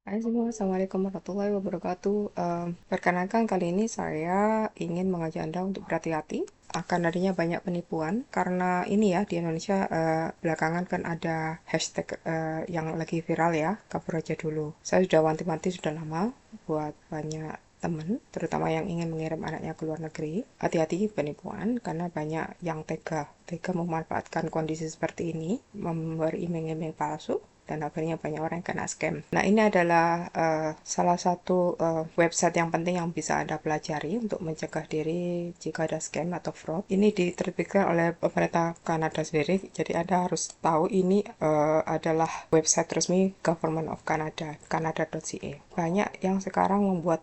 Hai semua, Assalamualaikum warahmatullahi wabarakatuh. Perkenalkan kali ini saya ingin mengajak Anda untuk berhati-hati akan adanya banyak penipuan karena ini ya di Indonesia belakangan kan ada hashtag yang lagi viral ya, kabur aja dulu. Saya sudah wanti-wanti sudah lama buat banyak teman, terutama yang ingin mengirim anaknya ke luar negeri. Hati-hati penipuan karena banyak yang tega memanfaatkan kondisi seperti ini, memberi iming-iming palsu dan akhirnya banyak orang yang kena scam. Nah, ini adalah salah satu website yang penting yang bisa Anda pelajari untuk mencegah diri jika ada scam atau fraud. Ini diterbitkan oleh pemerintah Kanada sendiri, jadi Anda harus tahu ini adalah website resmi Government of Canada, canada.ca. Banyak yang sekarang membuat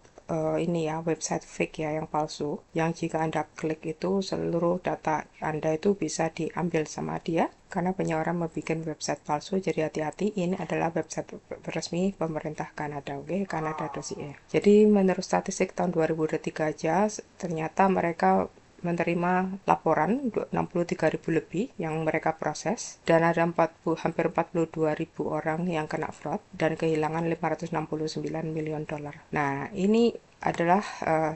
ini ya website fake ya yang palsu, yang jika Anda klik itu seluruh data Anda itu bisa diambil sama dia karena banyak orang membuat website palsu. Jadi hati-hati, ini adalah website resmi pemerintah Kanada, oke, Canada.ca. Jadi menurut statistik tahun 2023 aja ternyata mereka menerima laporan 63.000 lebih yang mereka proses, dan ada hampir 42.000 orang yang kena fraud dan kehilangan 569 miliar dolar. Nah, ini adalah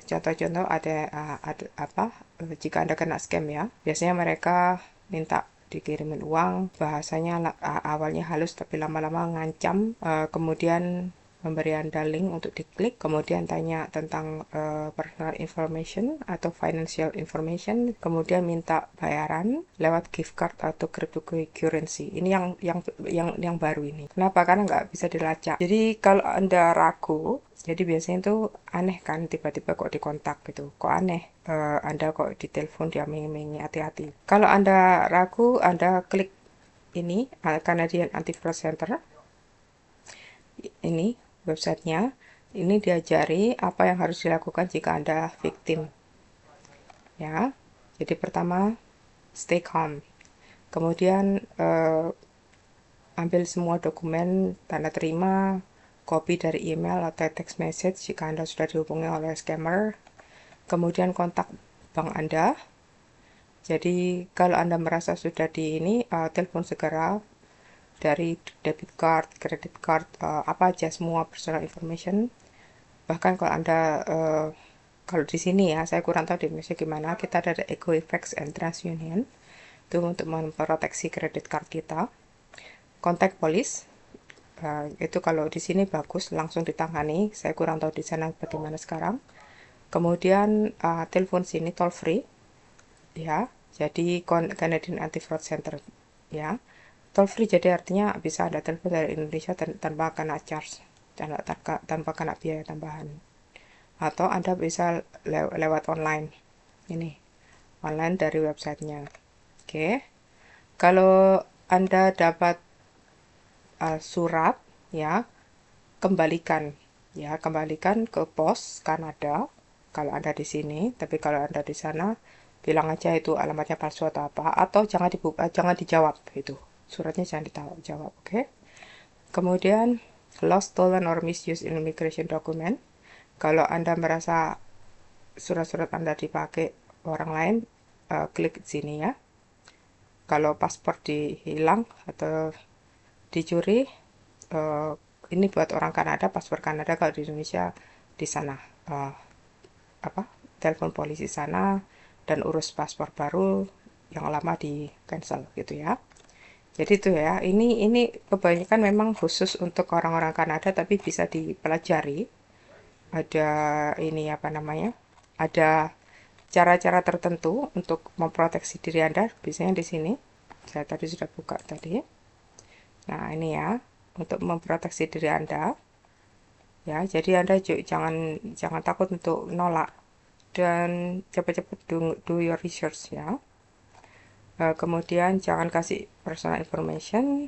contoh-contoh ada apa jika Anda kena scam ya. Biasanya mereka minta dikirimin uang, bahasanya awalnya halus tapi lama-lama ngancam, kemudian memberi Anda link untuk diklik, kemudian tanya tentang personal information atau financial information, kemudian minta bayaran lewat gift card atau cryptocurrency. Ini yang baru ini. Kenapa? Karena nggak bisa dilacak. Jadi kalau Anda ragu, jadi biasanya itu aneh kan, tiba-tiba kok dikontak gitu. Kok aneh? Anda kok ditelepon diaming-imingi, hati-hati. Kalau Anda ragu, Anda klik ini, Canadian Anti-Fraud Center. Ini websitenya. Ini diajari apa yang harus dilakukan jika Anda victim. Ya, jadi pertama, stay calm. Kemudian ambil semua dokumen tanda terima, kopi dari email atau text message jika Anda sudah dihubungi oleh scammer. Kemudian kontak bank Anda. Jadi kalau Anda merasa sudah di ini, telepon segera dari debit card, credit card, apa aja semua personal information. Bahkan kalau Anda kalau di sini ya, saya kurang tahu di Indonesia gimana, kita ada Equifax and TransUnion itu untuk memproteksi kredit card kita. Kontak polis, itu kalau di sini bagus langsung ditangani. Saya kurang tahu di sana bagaimana sekarang. Kemudian telepon sini toll free ya. Jadi Canadian Anti Fraud Center ya. Toll free jadi artinya bisa Anda telepon dari Indonesia tanpa kena charge, tanpa kena biaya tambahan. Atau Anda bisa lewat online. Ini online dari websitenya. Oke. Kalau Anda dapat surat ya, kembalikan ke pos Kanada kalau Anda di sini. Tapi kalau Anda di sana, bilang aja itu alamatnya palsu atau apa, atau jangan dibuka, jangan dijawab itu. Suratnya jangan dijawab, oke? Kemudian lost, stolen, or misused in immigration document. Kalau Anda merasa surat-surat Anda dipakai orang lain, klik sini ya. Kalau paspor dihilang atau dicuri, uh, ini buat orang Kanada, paspor Kanada. Kalau di Indonesia di sana, uh, apa telepon polisi sana dan urus paspor baru, yang lama di cancel gitu ya. Jadi itu ya, ini kebanyakan memang khusus untuk orang-orang Kanada, tapi bisa dipelajari. Ada ini apa namanya, ada cara-cara tertentu untuk memproteksi diri Anda, biasanya di sini. Saya tadi sudah buka tadi. Nah, ini ya, untuk memproteksi diri Anda. Ya, jadi Anda jangan jangan takut untuk nolak dan cepat-cepat do your research ya. Kemudian jangan kasih personal information,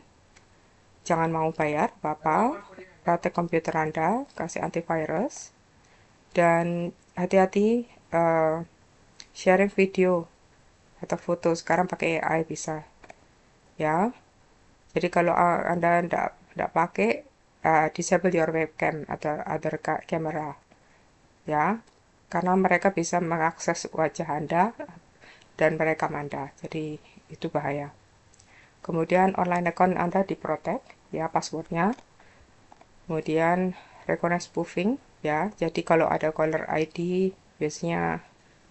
jangan mau bayar apa-apa, protek komputer Anda, kasih antivirus, dan hati-hati sharing video atau foto. Sekarang pakai AI bisa ya. Jadi kalau Anda tidak pakai, disable your webcam atau other camera ya, karena mereka bisa mengakses wajah Anda dan merekam Anda. Jadi itu bahaya. Kemudian online account Anda diprotek ya, passwordnya. Kemudian recognize spoofing ya. Jadi kalau ada caller ID biasanya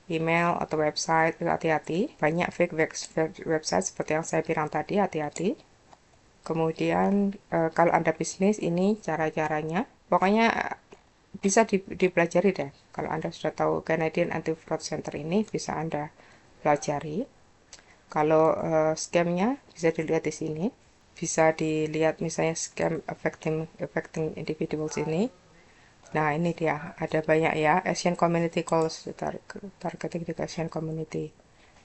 email atau website, hati-hati. Banyak fake website seperti yang saya bilang tadi, hati-hati. Kemudian kalau Anda bisnis ini cara-caranya. Pokoknya bisa dipelajari deh. Kalau Anda sudah tahu Canadian Anti-Fraud Center ini bisa Anda pelajari. Kalau scamnya bisa dilihat di sini. Bisa dilihat misalnya scam affecting individuals ini. Nah ini dia, ada banyak ya, Asian Community Calls, targeting di Asian Community.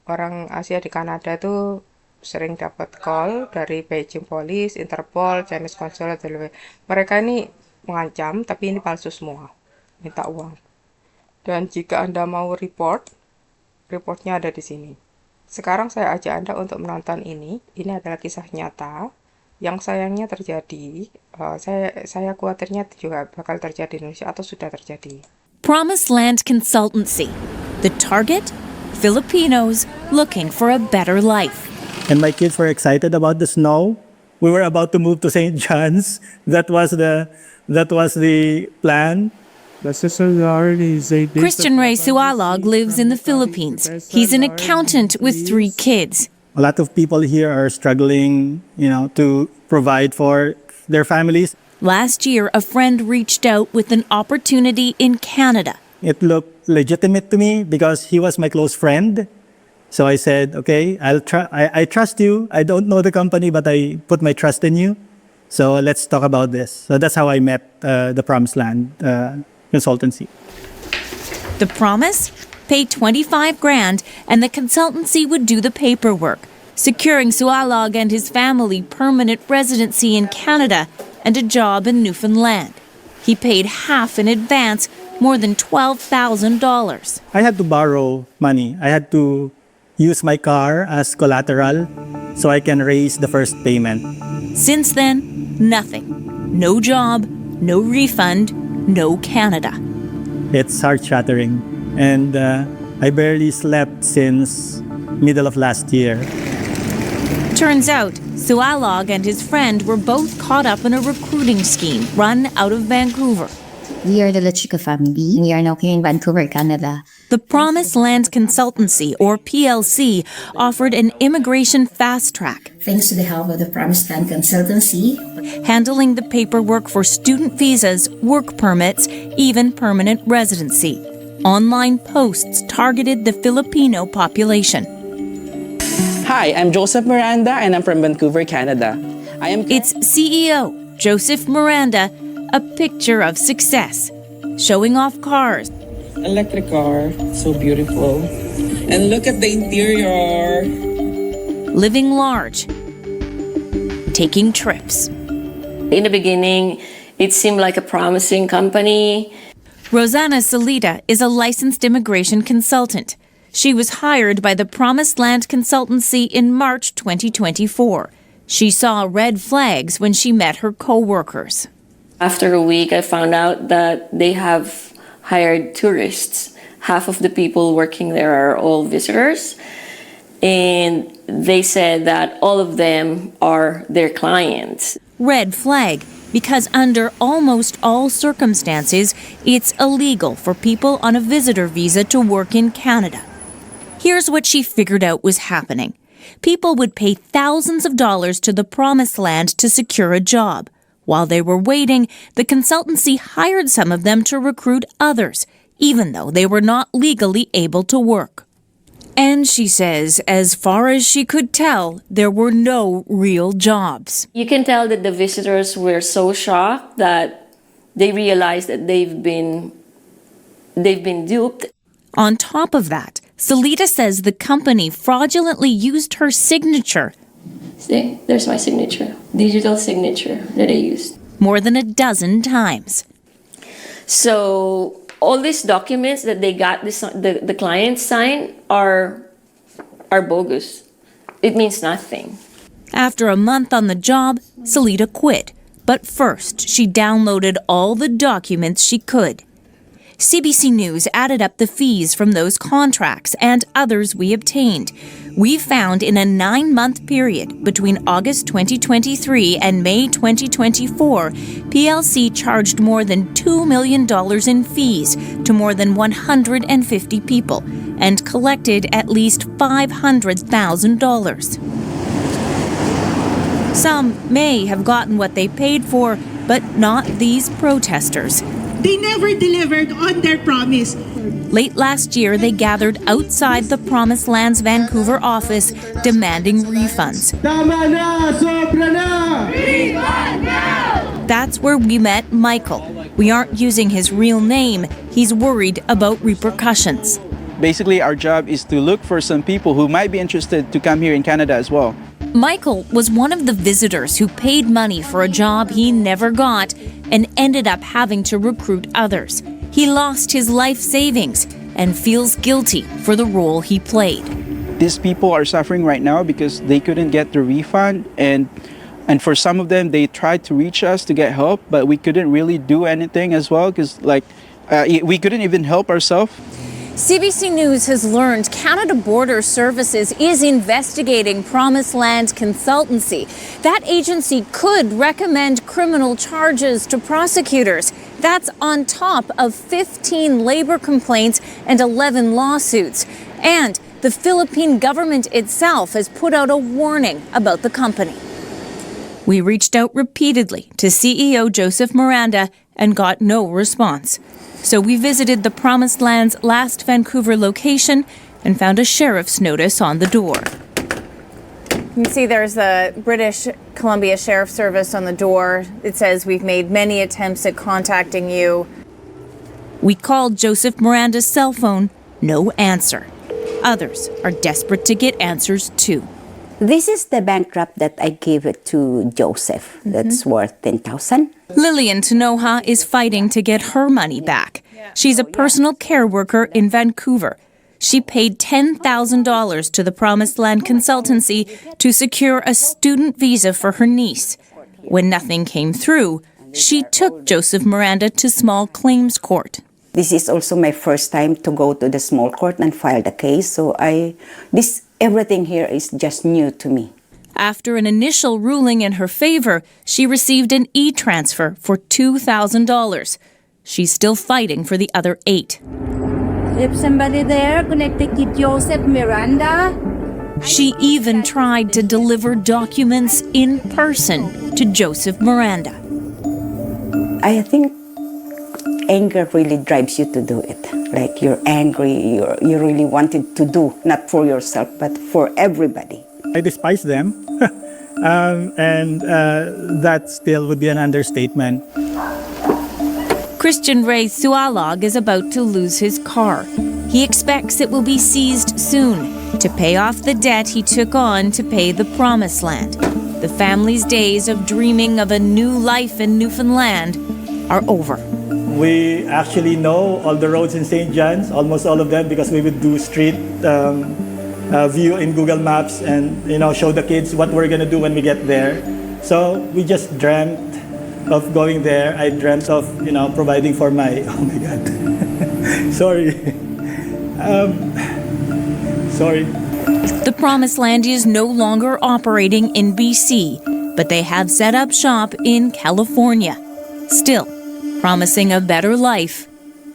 Orang Asia di Kanada tuh sering dapat call dari Beijing Police, Interpol, Chinese Consulate, mereka ini mengancam, tapi ini palsu semua, minta uang. Dan jika Anda mau reportnya ada di sini. Sekarang saya ajak Anda untuk menonton ini adalah kisah nyata, yang sayangnya terjadi, saya khawatirnya juga bakal terjadi di Indonesia atau sudah terjadi. Promised Land Consultancy. The target? Filipinos looking for a better life. And my kids were excited about the snow. We were about to move to St. John's. That was the plan. Christian Ray Sualog lives in the Philippines. He's an accountant with 3 kids. A lot of people here are struggling, to provide for their families. Last year, a friend reached out with an opportunity in Canada. It looked legitimate to me because he was my close friend. So I said, okay, I trust you. I don't know the company, but I put my trust in you. So let's talk about this. So that's how I met the Promised Land Consultancy. The promise? Pay $25,000 and the consultancy would do the paperwork, securing Sualog and his family permanent residency in Canada and a job in Newfoundland. He paid half in advance, more than $12,000. I had to borrow money. I had to use my car as collateral so I can raise the first payment. Since then, nothing. No job, no refund, no Canada. It's heart-shattering. And I barely slept since middle of last year. Turns out, Sualog and his friend were both caught up in a recruiting scheme run out of Vancouver. We are the Chica family. We are now here in Vancouver, Canada. The Promised Land Consultancy, or PLC, offered an immigration fast track, Thanks to the help of the Promised Land Consultancy, handling the paperwork for student visas, work permits, even permanent residency. Online posts targeted the Filipino population. Hi, I'm Joseph Miranda and I'm from Vancouver, Canada. Its CEO, Joseph Miranda, a picture of success, showing off cars, Electric car, so beautiful. And look at the interior. living large, taking trips. In the beginning, it seemed like a promising company. Rosanna Salita is a licensed immigration consultant. She was hired by the Promised Land Consultancy in March 2024. She saw red flags when she met her co-workers. After a week, I found out that they have hired tourists. Half of the people working there are all visitors. And they said that all of them are their clients. Red flag, because under almost all circumstances, it's illegal for people on a visitor visa to work in Canada. Here's what she figured out was happening. People would pay thousands of dollars to the Promised Land to secure a job. While they were waiting, the consultancy hired some of them to recruit others, even though they were not legally able to work. And she says, as far as she could tell, there were no real jobs. You can tell that the visitors were so shocked that they realized that they've been duped. On top of that, Salita says the company fraudulently used her signature. See, there's my signature, digital signature that I used. More than a dozen times. So all these documents that they got the clients sign are bogus. It means nothing. After a month on the job, Salita quit. But first, she downloaded all the documents she could. CBC News added up the fees from those contracts and others we obtained. We found in a 9-month period between August 2023 and May 2024, PLC charged more than $2 million in fees to more than 150 people and collected at least $500,000. Some may have gotten what they paid for, but not these protesters. They never delivered on their promise. Late last year, they gathered outside the Promised Land's Vancouver office demanding refunds. Tama na! Sobra na! Refund now! That's where we met Michael. We aren't using his real name. He's worried about repercussions. Basically, our job is to look for some people who might be interested to come here in Canada as well. Michael was one of the visitors who paid money for a job he never got and ended up having to recruit others. He lost his life savings and feels guilty for the role he played. These people are suffering right now because they couldn't get the refund, and for some of them, they tried to reach us to get help, but we couldn't really do anything as well because we couldn't even help ourselves. CBC News has learned Canada Border Services is investigating Promised Land Consultancy. That agency could recommend criminal charges to prosecutors. That's on top of 15 labor complaints and 11 lawsuits. And the Philippine government itself has put out a warning about the company. We reached out repeatedly to CEO Joseph Miranda and got no response. So we visited the Promised Land's last Vancouver location and found a sheriff's notice on the door. You can see there's the British Columbia Sheriff's Service on the door. It says, "We've made many attempts at contacting you." We called Joseph Miranda's cell phone, no answer. Others are desperate to get answers too. This is the bankrupt that I gave it to Joseph. That's worth 10,000. Lillian Tanoha is fighting to get her money back. She's a personal care worker in Vancouver. She paid $10,000 to the Promised Land Consultancy to secure a student visa for her niece. When nothing came through, she took Joseph Miranda to small claims court. This is also my first time to go to the small court and file the case. So everything here is just new to me. After an initial ruling in her favor, she received an e-transfer for $2,000. She's still fighting for the other 8. If somebody there connected to Joseph Miranda. She even tried to deliver documents in person to Joseph Miranda. I think anger really drives you to do it. Like you're angry, you really wanted to do, not for yourself, but for everybody. I despise them, and that still would be an understatement. Christian Ray Sualog is about to lose his car. He expects it will be seized soon to pay off the debt he took on to pay the Promised Land. The family's days of dreaming of a new life in Newfoundland are over. We actually know all the roads in St. John's, almost all of them, because we would do street view in Google Maps and show the kids what we're gonna do when we get there. So we just dreamt of going there. I dreamt of providing for my oh my God sorry. The Promised Land is no longer operating in BC, but they have set up shop in California, still promising a better life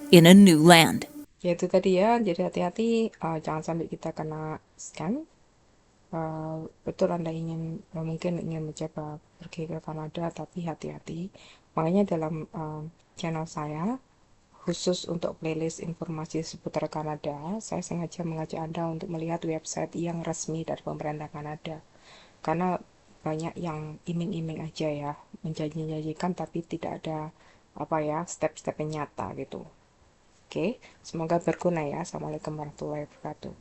in a new land. Ya itu tadi ya, jadi hati-hati, jangan sampai kita kena scam. Betul Anda mungkin ingin mencoba pergi ke Kanada, tapi hati-hati. Makanya dalam channel saya, khusus untuk playlist informasi seputar Kanada, saya sengaja mengajak Anda untuk melihat website yang resmi dari pemerintah Kanada. Karena banyak yang iming-iming aja ya, menjanjikan tapi tidak ada step-step yang nyata gitu. Oke, semoga berguna ya. Assalamualaikum warahmatullahi wabarakatuh.